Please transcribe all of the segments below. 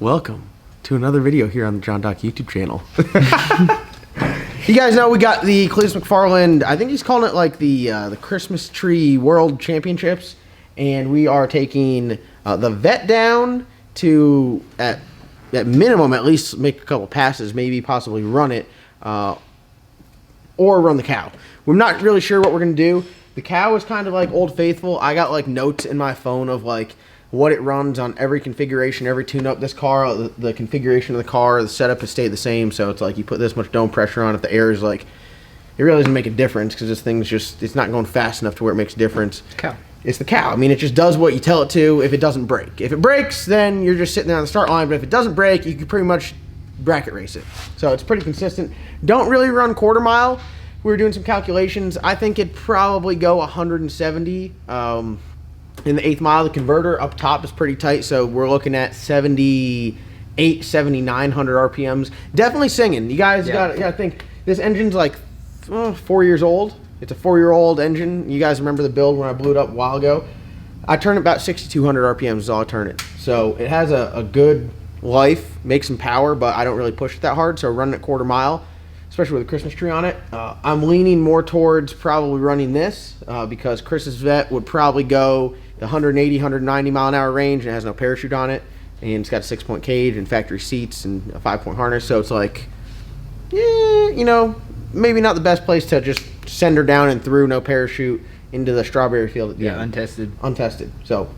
Welcome to another video here on the John Doc YouTube channel. You guys know we got the Cletus McFarland, I think he's calling it like the Christmas Tree World Championships, and we are taking the vet down to, at minimum, at least make a couple passes, maybe possibly run it, or run the cow. We're not really sure what we're going to do. The cow is kind of like Old Faithful. I got like notes in my phone of like what it runs on every configuration, every tune-up. This car, the configuration of the car, the setup has stayed the same, so it's like you put this much dome pressure on, if the air is like, it really doesn't make a difference because this thing's just, it's not going fast enough to where it makes a difference. Cow. It's the cow. I mean, it just does what you tell it to if it doesn't break. If it breaks, then you're just sitting there on the start line, but if it doesn't break, you can pretty much bracket race it. So it's pretty consistent. Don't really run quarter mile. We were doing some calculations. I think it'd probably go 170. In the 8th mile, the converter up top is pretty tight, so we're looking at 7,900 RPMs. Definitely singing. You guys gotta think, this engine's like 4 years old. It's a 4-year-old engine. You guys remember the build when I blew it up a while ago? I turn it about 6,200 RPMs is all I turn it. So it has a good life, makes some power, but I don't really push it that hard, so running it quarter mile, especially with a Christmas tree on it. I'm leaning more towards probably running this because Chris's vet would probably go the 180, 190 mile an hour range, and it has no parachute on it, and it's got a 6-point cage and factory seats and a 5-point harness, so it's like, yeah, you know, maybe not the best place to just send her down and through, no parachute, into the strawberry field at the end. Untested. So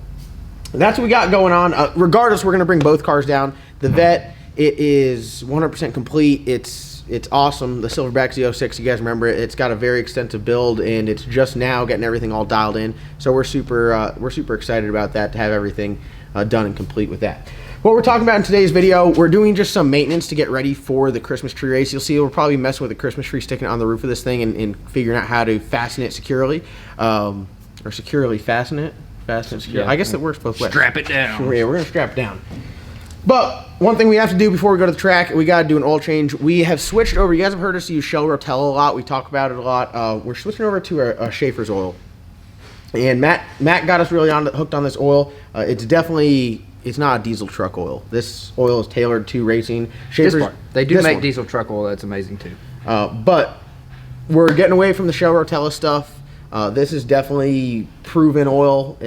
that's what we got going on. Regardless, we're going to bring both cars down. The vet, it is 100% complete. It's awesome. The Silverback Z06, you guys remember it. It's got a very extensive build, and it's just now getting everything all dialed in. So we're super excited about that, to have everything done and complete with that. What we're talking about in today's video, we're doing just some maintenance to get ready for the Christmas tree race. You'll see we're probably messing with the Christmas tree sticking on the roof of this thing and figuring out how to fasten it securely, or securely fasten it. Fasten it securely. Yeah. I guess it works both ways. Strap it down. Yeah, we're gonna strap it down. But one thing we have to do before we go to the track, we got to do an oil change. We have switched over. You guys have heard us use Shell Rotella a lot. We talk about it a lot. We're switching over to a Schaefer's oil. And Matt got us really hooked on this oil. It's not a diesel truck oil. This oil is tailored to racing. Schaefer's, this part. They do make diesel truck oil. That's amazing too. But we're getting away from the Shell Rotella stuff. This is definitely proven oil.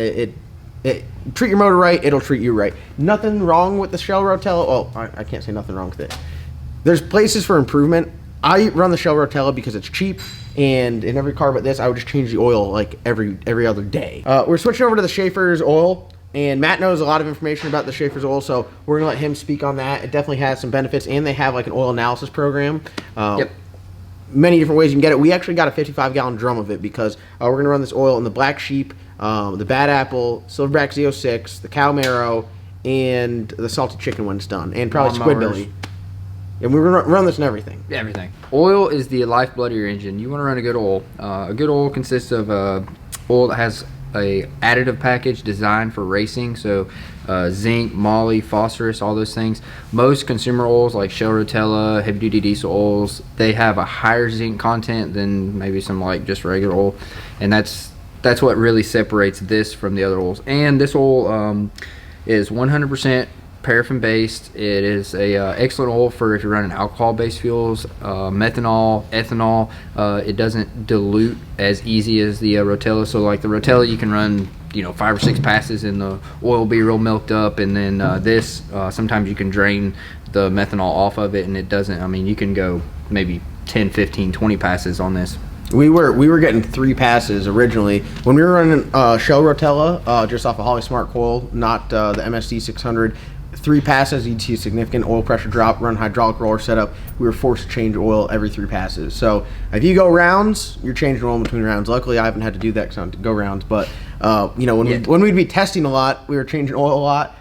Treat your motor right, it'll treat you right. Nothing wrong with the Shell Rotella. Oh, I can't say nothing wrong with it. There's places for improvement. I run the Shell Rotella because it's cheap, and in every car but this, I would just change the oil like every other day. We're switching over to the Schaefer's oil, and Matt knows a lot of information about the Schaefer's oil, so we're gonna let him speak on that. It definitely has some benefits, and they have like an oil analysis program. Yep. Many different ways you can get it. We actually got a 55-gallon drum of it because we're going to run this oil in the Black Sheep, the Bad Apple, Silverback Z06, the Cow Marrow, and the Salted Chicken when it's done, and probably Squidbilly. And we're going to run this in everything. Everything. Oil is the lifeblood of your engine. You want to run a good oil. A good oil consists of oil that has a additive package designed for racing, so zinc, moly, phosphorus, all those things. Most consumer oils like Shell Rotella, heavy duty diesel oils, they have a higher zinc content than maybe some like just regular oil, and that's what really separates this from the other oils. And this oil is 100% paraffin based. It is a excellent oil for if you're running alcohol based fuels, methanol, ethanol. It doesn't dilute as easy as the Rotella. So like the Rotella, you can run 5 or 6 passes and the oil will be real milked up, and then this sometimes you can drain the methanol off of it, and it doesn't. I mean, you can go maybe 10, 15, 20 passes on this. We were getting 3 passes originally when we were running Shell Rotella just off a HOLLEY Smart Coil, not the MSD 600. 3 passes, you'd see a significant oil pressure drop. Run hydraulic roller setup, we were forced to change oil every 3 passes. So if you go rounds, you're changing oil in between rounds. Luckily, I haven't had to do that because I don't go rounds. But when we'd be testing a lot, we were changing oil a lot.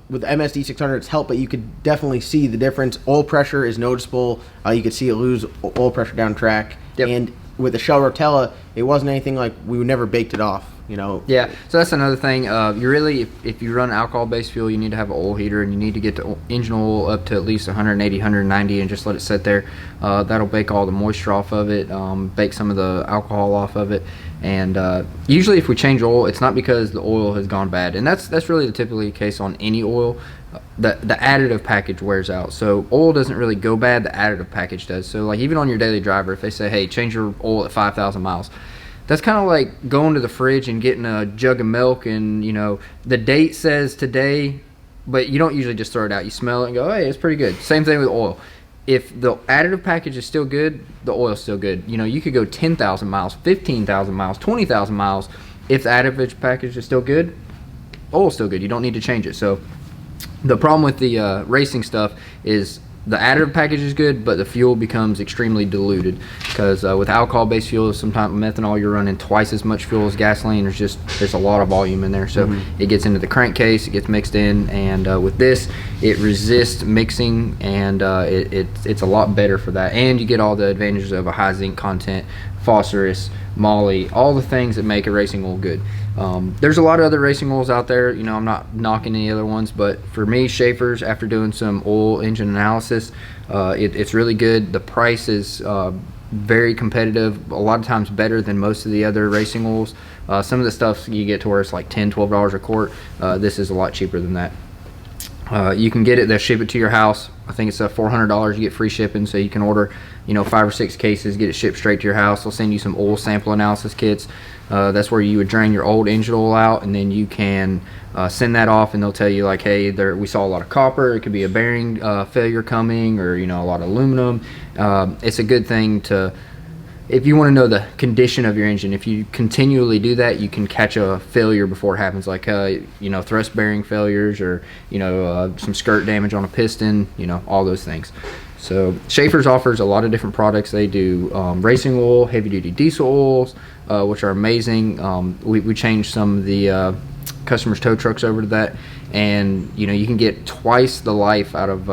With the MSD 600, it's helped, but you could definitely see the difference. Oil pressure is noticeable. You could see it lose oil pressure down track. Yep. And with the Shell Rotella, it wasn't anything like we never baked it off. Yeah, so that's another thing. You really, if you run alcohol-based fuel, you need to have an oil heater, and you need to get the engine oil up to at least 180, 190, and just let it sit there. That'll bake all the moisture off of it, bake some of the alcohol off of it. And usually, if we change oil, it's not because the oil has gone bad, and that's really the typically case on any oil. The additive package wears out, so oil doesn't really go bad. The additive package does. So, like even on your daily driver, if they say, "Hey, change your oil at 5,000 miles." That's kind of like going to the fridge and getting a jug of milk, and the date says today, but you don't usually just throw it out. You smell it and go, hey, it's pretty good. Same thing with oil. If the additive package is still good, the oil's still good. You could go 10,000 miles, 15,000 miles, 20,000 miles. If the additive package is still good, oil's still good. You don't need to change it. So the problem with the racing stuff is the additive package is good, but the fuel becomes extremely diluted because with alcohol-based fuel, sometimes methanol, you're running twice as much fuel as gasoline. There's a lot of volume in there, so it gets into the crankcase, it gets mixed in, and with this, it resists mixing, and it's a lot better for that. And you get all the advantages of a high zinc content, phosphorus, moly, all the things that make a racing oil good. There's a lot of other racing oils out there. I'm not knocking any other ones, but for me, Schaefer's, after doing some oil engine analysis, it's really good. The price is very competitive, a lot of times better than most of the other racing oils. Some of the stuff you get to where it's like $10, $12 a quart. This is a lot cheaper than that. You can get it, they'll ship it to your house. I think it's $400. You get free shipping, so you can order 5 or 6 cases, get it shipped straight to your house. They'll send you some oil sample analysis kits. That's where you would drain your old engine oil out, and then you can send that off, and they'll tell you like, hey, we saw a lot of copper, it could be a bearing failure coming, or a lot of aluminum. It's a good thing to, if you want to know the condition of your engine, if you continually do that, you can catch a failure before it happens, like thrust bearing failures, or some skirt damage on a piston, all those things. So Schaefer's offers a lot of different products. They do racing oil, heavy duty diesel oils, which are amazing. We changed some of the customers' tow trucks over to that, and you can get twice the life out of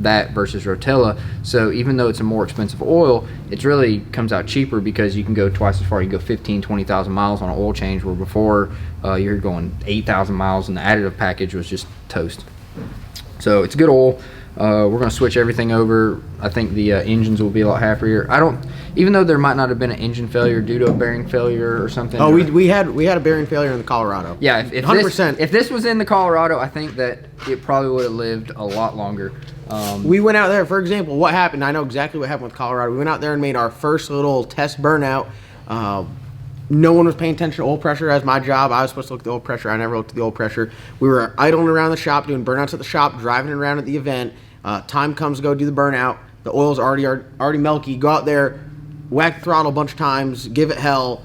that versus Rotella. So even though it's a more expensive oil, it really comes out cheaper because you can go twice as far. You can go 15, 20,000 miles on an oil change, where before you're going 8,000 miles, and the additive package was just toast. So it's good oil. We're going to switch everything over. I think the engines will be a lot happier. Even though there might not have been an engine failure due to a bearing failure or something. Oh, we had a bearing failure in the Colorado. Yeah, if 100%. If this was in the Colorado, I think that it probably would have lived a lot longer. We went out there, for example, what happened, I know exactly what happened with Colorado. We went out there and made our first little test burnout. No one was paying attention to oil pressure as my job. I was supposed to look at the oil pressure. I never looked at the oil pressure. We were idling around the shop, doing burnouts at the shop, driving around at the event. Time comes to go do the burnout. The oil's already milky. Go out there, whack the throttle a bunch of times, give it hell.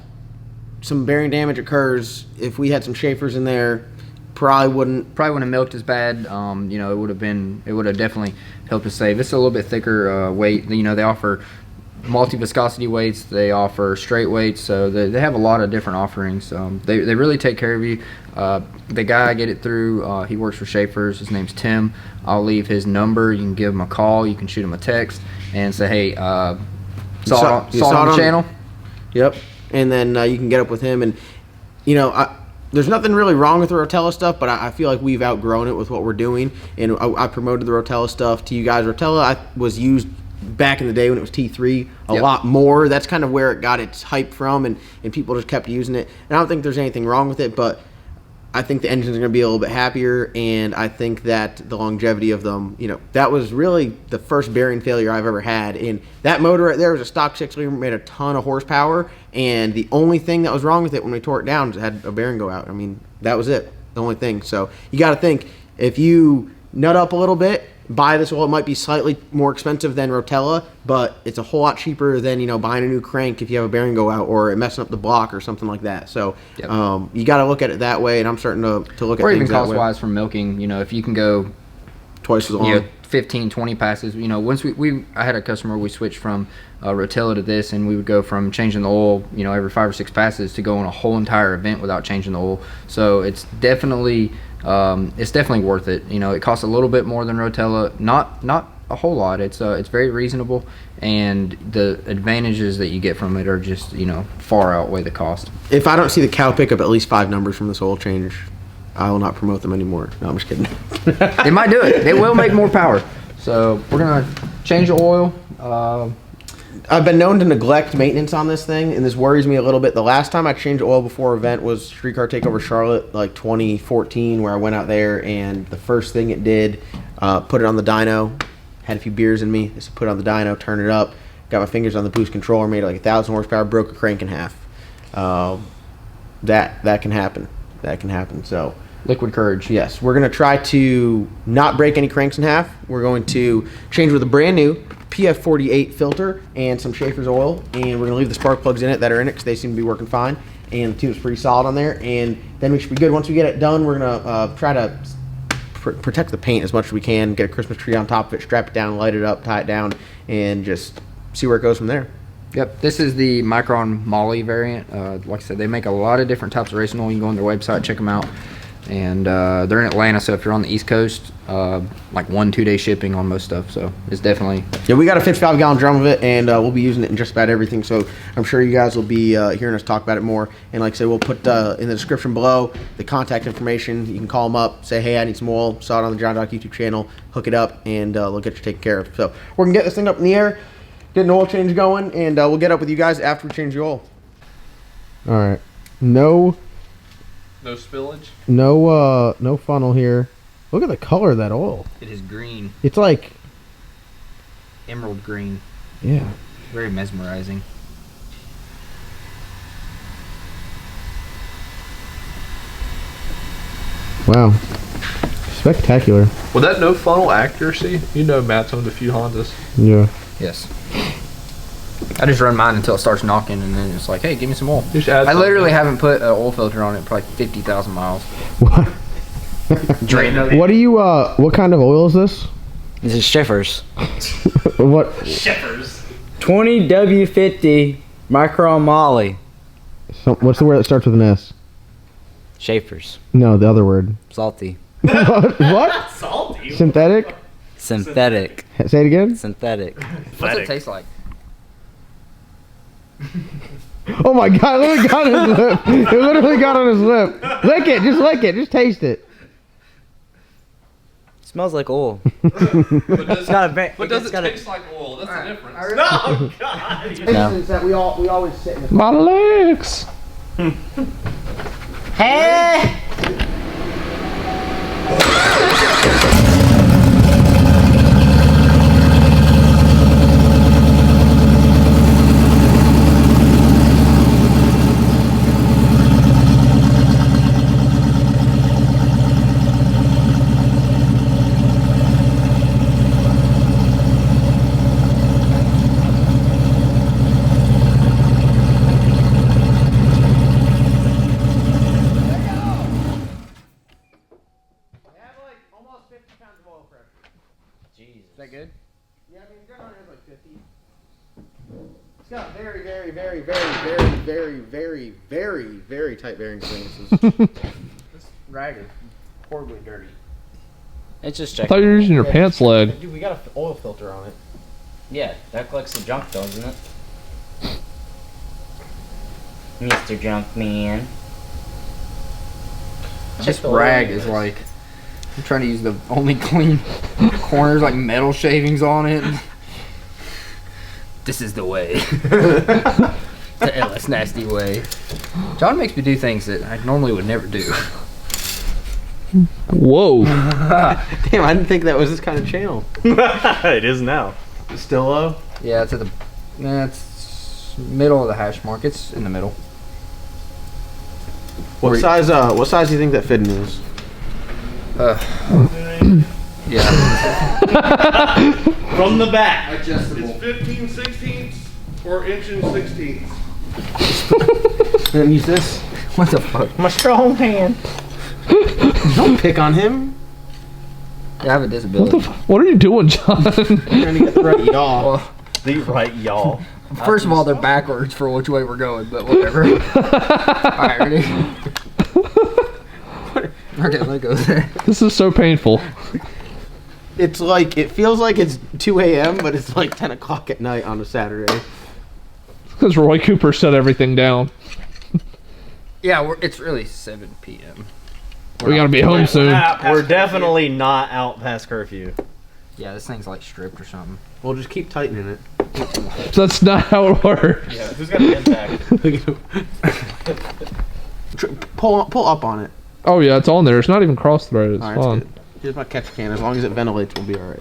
Some bearing damage occurs. If we had some Schaefer's in there, probably wouldn't have milked as bad. It would have definitely helped us save. It's a little bit thicker weight. They offer multi-viscosity weights, they offer straight weights, so they have a lot of different offerings. They really take care of you. The guy I get it through, he works for Schaefer's. His name's Tim. I'll leave his number. You can give him a call, you can shoot him a text and say, hey, saw it on the channel. Yep. And then you can get up with him, and there's nothing really wrong with the Rotella stuff, but I feel like we've outgrown it with what we're doing, and I promoted the Rotella stuff to you guys. Rotella was used back in the day when it was T3 a lot more. That's kind of where it got its hype from, and people just kept using it. And I don't think there's anything wrong with it, but I think the engines are going to be a little bit happier, and I think that the longevity of them, that was really the first bearing failure I've ever had. And that motor right there was a stock 6-liter, made a ton of horsepower, and the only thing that was wrong with it when we tore it down was it had a bearing go out. I mean, that was it, the only thing. So you got to think, if you nut up a little bit, buy this oil. It might be slightly more expensive than Rotella, but it's a whole lot cheaper than buying a new crank if you have a bearing go out or it messing up the block or something like that. So you got to look at it that way, and I'm starting to look at things that way. Or even cost-wise from milking. If you can go twice as long, 15, 20 passes. Once I had a customer, we switched from Rotella to this, and we would go from changing the oil, every 5 or 6 passes to go on a whole entire event without changing the oil. So it's definitely worth it. It costs a little bit more than Rotella, not a whole lot. It's very reasonable, and the advantages that you get from it are just, you know, far outweigh the cost. If I don't see the cow pick up at least 5 numbers from this oil change, I will not promote them anymore. No, I'm just kidding. They might do it. They will make more power. So we're gonna change the oil. I've been known to neglect maintenance on this thing, and this worries me a little bit. The last time I changed oil before an event was Streetcar Takeover Charlotte, like 2014, where I went out there, and the first thing it did, put it on the dyno, had a few beers in me, just put it on the dyno, turn it up, got my fingers on the boost controller, made it like 1,000 horsepower, broke a crank in half. That can happen. That can happen. So Liquid courage. yes, we're going to try to not break any cranks in half. We're going to change with a brand new PF48 filter and some Schaefer's oil, and we're going to leave the spark plugs in it that are in it because they seem to be working fine, and the tube's pretty solid on there, and then we should be good. Once we get it done, we're going to try to protect the paint as much as we can, get a Christmas tree on top of it, strap it down, light it up, tie it down, and just see where it goes from there. Yep, this is the Micron Molly variant. Like I said, they make a lot of different types of racing oil. You can go on their website, check them out. And they're in Atlanta, so if you're on the East Coast, like 1-2 day shipping on most stuff. So it's definitely... Yeah, we got a 55-gallon drum of it, and we'll be using it in just about everything. So I'm sure you guys will be hearing us talk about it more. And like I said, we'll put in the description below the contact information. You can call them up, say, hey, I need some oil. Saw it on the John Doc YouTube channel. Hook it up, and they'll get you taken care of. So we're going to get this thing up in the air, get an oil change going, and we'll get up with you guys after we change the oil. All right. No spillage? No funnel here. Look at the color of that oil. It is green. It's like... Emerald green. Yeah. Very mesmerizing. Wow. Spectacular. With that no funnel accuracy, you know Matt's owned a few Hondas. Yeah. Yes. I just run mine until it starts knocking, and then it's like, hey, give me some oil. Just add I some. literally haven't put an oil filter on it for like 50,000 miles. What? What do you, what kind of oil is this? This is Schaefer's. What? Shippers. 20W50 Micron Molly. So, what's the word that starts with an S? Schaefer's. No, the other word. Salty. What? Salty. Synthetic? Synthetic. Say it again? Synthetic. What's it taste like? Oh my god, it literally got on his lip. It literally got on his lip. Lick it, just taste it. Smells like oil. It's not a very. But does it taste like oil? That's the difference. No. Instance that we always sit in the My legs. Hey. Is that good? Yeah, I mean, John has like 50. It's got very, very, very, very, very, very, very, very, very tight bearing clearances. This rag is horribly dirty. It's just I checking. thought you were using your pants leg. Dude, we got an oil filter on it. Yeah, that collects the junk, doesn't it? Mr. Junk Man. This rag is like... I'm trying to use the only clean corners, like metal shavings on it. This is the way. The LS Nasty way. John makes me do things that I normally would never do. Whoa. Damn, I didn't think that was this kind of channel. It is now. Still low? Yeah, it's at the... Nah, it's middle of the hash mark. It's in the middle. What size do you think that fitting is? Yeah. From the back. Adjustable. It's 15 sixteenths or inch and sixteenths. And use this. What the fuck? My strong hand. Don't pick on him. Yeah, I have a disability. What are you doing, John? You're trying to get the right yaw. Well, The right y'all. first of all, they're backwards for which way we're going, but whatever. Alright, ready? Okay, let go there. This is so painful. It's like, it feels like it's 2 a.m., but it's like 10 o'clock at night on a Saturday. Because Roy Cooper shut everything down. Yeah, it's really 7 p.m. We gotta be home soon. We're definitely not out past curfew. Yeah, this thing's like stripped or something. We'll just keep tightening it. That's not how it works. Yeah, who's got the impact? Pull up on it. Oh yeah, it's on there. It's not even cross-threaded. It's All right, fine. that's good. Here's my catch can. As long as it ventilates, we'll be all right.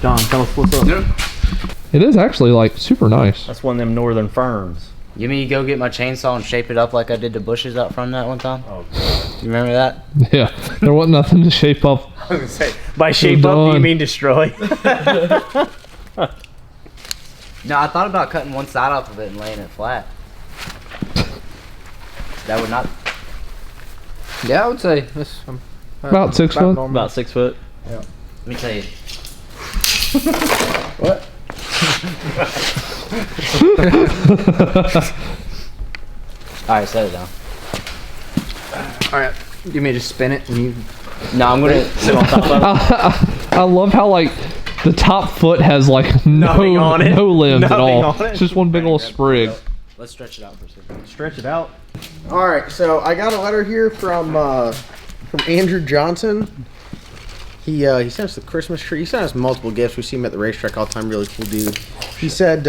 John, tell us what's up. It is actually like super nice. That's one of them northern ferns. You mean you go get my chainsaw and shape it up like I did the bushes out front that one time? Oh, You remember that? Yeah, there wasn't nothing to shape up. I was gonna say, by shape up, do you done. mean destroy? No, I thought about cutting one side off of it and laying it flat. That would not. Yeah, I would say this. About 6 foot. normal. About 6 foot. Let me tell you. What? Alright, set it down. All right, you may just spin it and you. No, I'm gonna sit on top of it. I love how like the top foot has like Nothing on it. no limbs at Nothing all. on it. It's just one big old sprig. Let's stretch it out for a second. Stretch it out. All right, so I got a letter here from Andrew Johnson. He sent us the Christmas tree. He sent us multiple gifts. We see him at the racetrack all the time. Really cool dude. He said,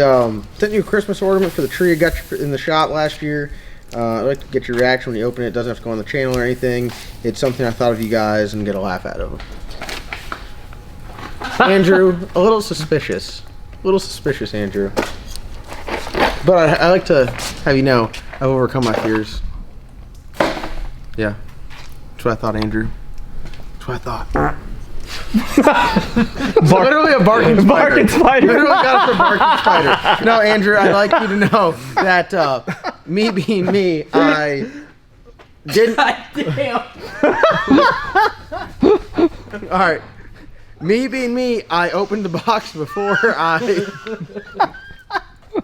sent you a Christmas ornament for the tree I got you in the shop last year. I'd like to get your reaction when you open it. It doesn't have to go on the channel or anything. It's something I thought of you guys and get a laugh out of. Andrew, a little suspicious. Andrew. But I like to have you know, I've overcome my fears. Yeah. That's what I thought, Andrew. That's what I thought. Literally a barking spider. Barking spider. Literally got it for barking spider. No, Andrew, I'd like you to know that me being me, I didn't. Damn. All right. Me being me, I opened the box before I.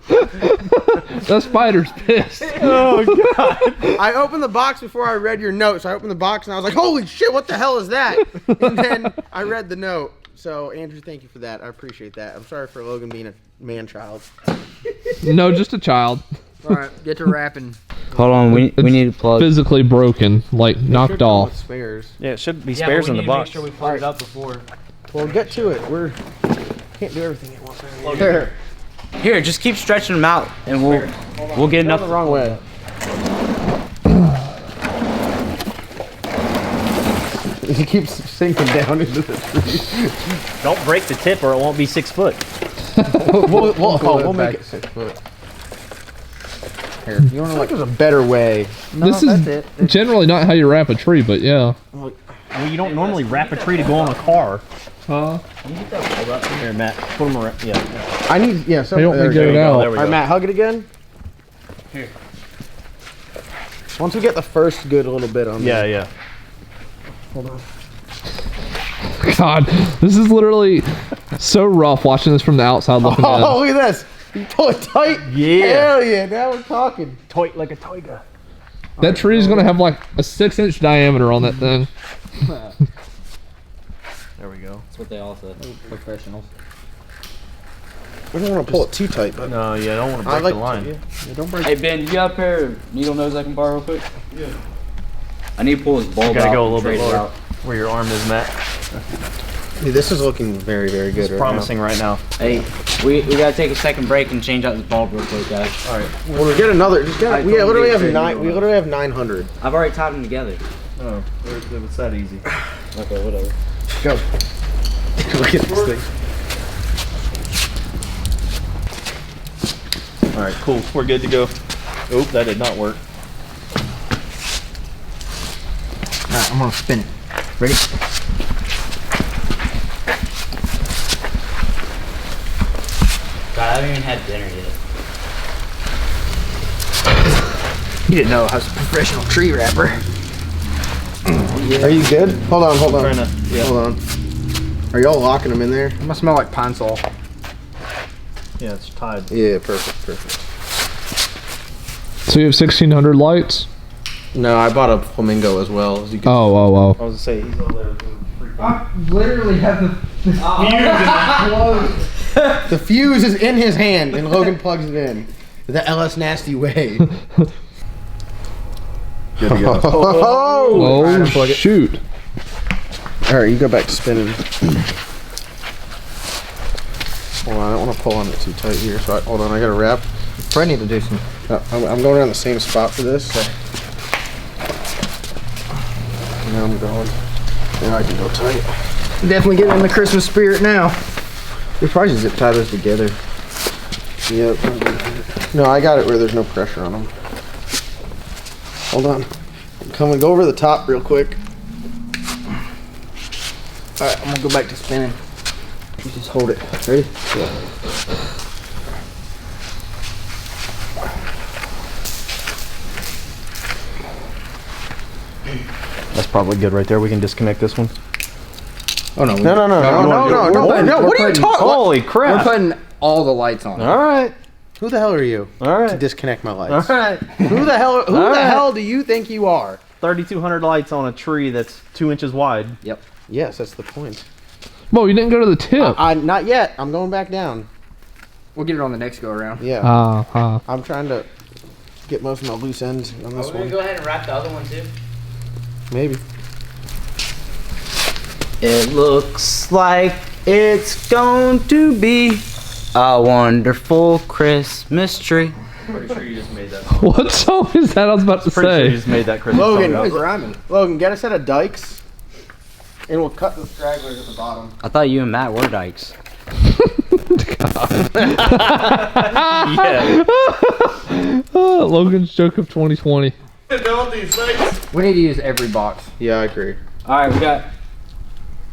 That spider's pissed. Oh god. I opened the box before I read your note. So I opened the box and I was like, holy shit, what the hell is that? And then I read the note. So, Andrew, thank you for that. I appreciate that. I'm sorry for Logan being a man-child. No, just a child. All right, get to wrapping. Hold on, we need to plug. Physically broken, like knocked off. Spares. Yeah, it should be spares in the box. we plug it up before. Well, get to it. Can't do everything at once. Here, just keep stretching them out, and we'll get enough. The wrong way. He keeps sinking down into the tree. Don't break the tip or it won't be 6 foot. We'll make it 6 foot. Here, you want to like? There's a better way. This is generally not how you wrap a tree, but yeah. Well, you don't normally wrap a tree to go on a car. Huh? Here, Matt, put them around. Yeah. I need So They don't there get we it go. out. There we All right, go. Matt, hug it again. Here. Once we get the first good little bit on Yeah, there. yeah. Hold on. my god, this is literally so rough watching this from the outside looking in. Oh, look at this. You pull it tight. Yeah. Hell yeah. Now we're talking. Toy like a toiga. That tree is gonna have like a 6-inch diameter on that thing. There we go. That's what they all said. Professionals. We don't want to pull it too tight, but No, yeah, I don't want to I break like the line. Yeah, don't break. Hey Ben, you got a pair of needle nose I can borrow real quick? Yeah. I need to pull his bulb Gotta out go a and little bit trade it lower. out. Where your arm is, Matt. Dude, this is looking very, very good. It's right promising right now. Hey, we gotta take a second break and change out this bulb real quick, guys. All right. now. When we get another, just get, I we told literally you have to nine. do We that. literally have 900. I've already tied them together. Oh, it's that easy. Okay, whatever. Go. Look at this thing. All right, cool. We're good to go. Oop, that did not work. Alright, I'm gonna spin it. Ready? God, I haven't even had dinner yet. You didn't know I was a professional tree wrapper. Are you good? Hold on, hold on. Trying to, yeah. Hold on. Are y'all locking them in there? It must smell like pine sol. Yeah, it's tied. Yeah, perfect, perfect. So you have 1,600 lights? No, I bought a flamingo as well. As you can Oh. I was gonna say he's over there. Literally have the The fuse is in his hand, and Logan plugs it in the LS Nasty way. Good to go. Oh, Trying to plug it. shoot. All right, you go back to spinning. Hold on, I don't want to pull on it too tight here. So hold on, I gotta wrap. Probably need to do some. I'm going around the same spot for this. So. Now I'm going. Now I can go tight. Definitely getting in the Christmas spirit now. We probably should zip tie those together. Yep. No, I got it where there's no pressure on them. Hold on. Come and go over the top real quick. Alright, I'm gonna go back to spinning. You just hold it. Ready? Yeah. That's probably good right there. We can disconnect this one. Oh no. No. What are you talking? Holy We're crap! putting all the lights on. All right. Who the hell are you? All To right. disconnect my All lights. right. Who the hell? Who All the right. hell do you think you are? 3,200 lights on a tree that's 2 inches wide. Yep. Yes, that's the point. Whoa, you didn't go to the tip. Not yet. I'm going back down. We'll get it on the next go around. Yeah. Uh, I'm trying to get most of my loose ends on this one. go ahead and wrap the other one too? Maybe. It looks like it's going to be a wonderful Christmas tree. Pretty sure you just made that. what song is that I was about to Pretty sure you say? just made that Christmas Logan, song up. rhyming. Logan, get a set of dikes, and we'll cut the stragglers at the bottom. I thought you and Matt were dykes. Yeah. Logan's joke of 2020. Build these things. We need to use every box. Yeah, I agree. Alright, we got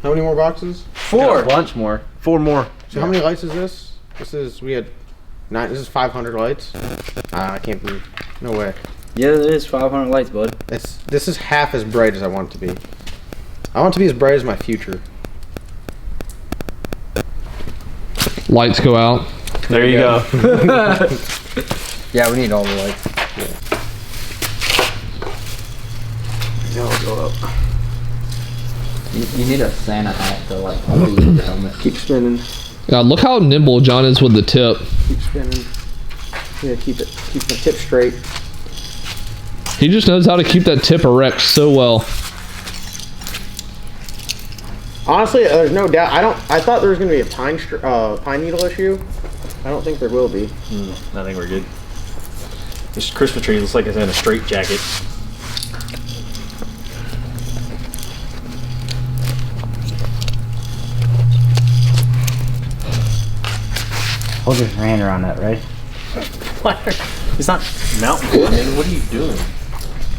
How many more boxes? Got a bunch more. 4 more. So how many lights is this? We had 9. This is 500 lights. I can't believe. No way. Yeah, it is 500 lights, bud. This is half as bright as I want it to be. I want it to be as bright as my future. Lights go out. There you go. Yeah, we need all the lights. Now I'll go up. You need a Santa hat to like hold your helmet. Keep spinning. God, look how nimble John is with the tip. Keep spinning. Yeah, keep the tip straight. He just knows how to keep that tip erect so well. Honestly, there's no doubt. I thought there was gonna be a pine needle issue. I don't think there will be. I think we're good. This Christmas tree looks like it's in a straight jacket. Hold your hand around that, right? It's not mountain climbing. What are you doing?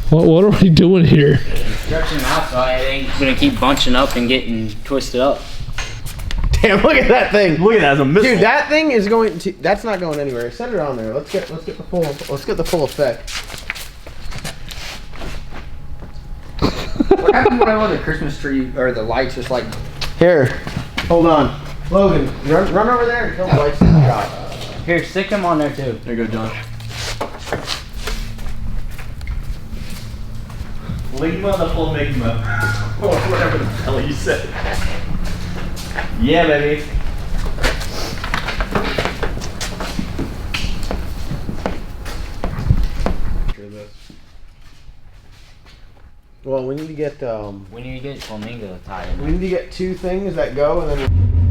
What are we doing here? Stretching them out so it ain't gonna keep bunching up and getting twisted up. Damn! Look at that thing. Look at that as a missile. Dude, that thing is going to. That's not going anywhere. Set it on there. Let's get the full effect. What happens when I want the Christmas tree or the lights just like Here, hold on. Logan, run over there and kill the lights in the shop. Here, stick him on there too. There you go, John. Ligma the Flamigma. Or whatever the hell you said. Yeah, baby. Well, we need to get We need to get Flamingo tied in. we need to get 2 things that go, and then.